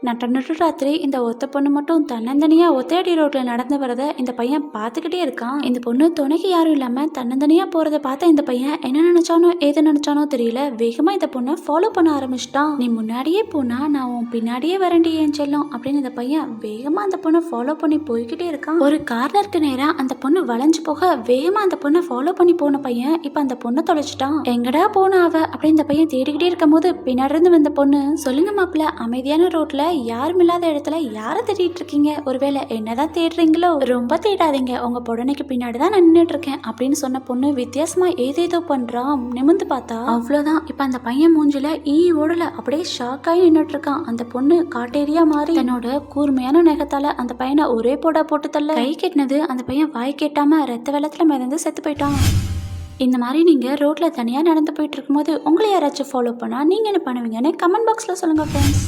நட்டு ராத்திரி இந்த ஒத்த பொண்ணு மட்டும் தன்னந்தனியா ஒத்தையடி ரோட்ல நடந்து வரத இந்த பையன் பார்த்துக்கிட்டே இருக்கான். இந்த பொண்ணு துணைக்கு யாரும் இல்லாம தன்னந்தனியா போறத பார்த்த இந்த பையன் என்ன நினைச்சானோ ஏது நினைச்சானோ தெரியல, வேகமா இந்த பொண்ணை ஃபாலோ பண்ண ஆரம்பிச்சிட்டான். நீ முன்னாடியே போனா நான் உன் பின்னாடியே வரண்டி ஏன் செல்லும் அப்படின்னு இந்த பையன் வேகமா அந்த பொண்ணை ஃபாலோ பண்ணி போய்கிட்டே இருக்கான். ஒரு கார்னருக்கு நேரா அந்த பொண்ணு வளைஞ்சு போக வேகமா அந்த பொண்ணை ஃபாலோ பண்ணி போன பையன் இப்ப அந்த பொண்ணை தொலைச்சிட்டான். எங்கடா போன அவ அப்படின்னு இந்த பையன் தேடிக்கிட்டே இருக்கும் போது பின்னாடி இருந்து வந்த பொண்ணு, சொல்லுங்க மாப்பிள்ள, அமைதியான ரோட்ல யாரும் இல்லாத இடத்துல யாரை தேடிட்டு இருக்கீங்க, ஒருவேளை என்னதான் தேடுறீங்களோ, ரொம்ப தேடாதீங்க, உங்க பொடனைக்கு பின்னாடிதான் நான் நின்றுட்டு இருக்கேன் அப்படின்னு சொன்ன பொண்ணு வித்தியாசமா ஏதேதோ பண்றான். நிமிந்து பார்த்தா அவ்வளவுதான். இப்ப அந்த பையன் மூஞ்சில ஓடல அப்படியே ஷாக் ஆகி நின்றுட்டு இருக்கான். அந்த பொண்ணு காட்டேரியா மாறி தன்னோட கூர்மையான நகத்தால அந்த பையனை ஒரே போடா போட்டு தள்ள கை கெட்டினது அந்த பையன் வாய் கேட்டாம ரத்த வெள்ளத்துல மிதந்து செத்து போயிட்டான். இந்த மாதிரி நீங்கள் ரோட்டில் தனியாக நடந்து போயிட்டு இருக்கும்போது உங்களை யாராச்சும் ஃபாலோ பண்ணால் நீங்கள் என்ன பண்ணுவீங்கன்னு கமெண்ட் பாக்ஸில் சொல்லுங்கள் ஃப்ரெண்ட்ஸ்.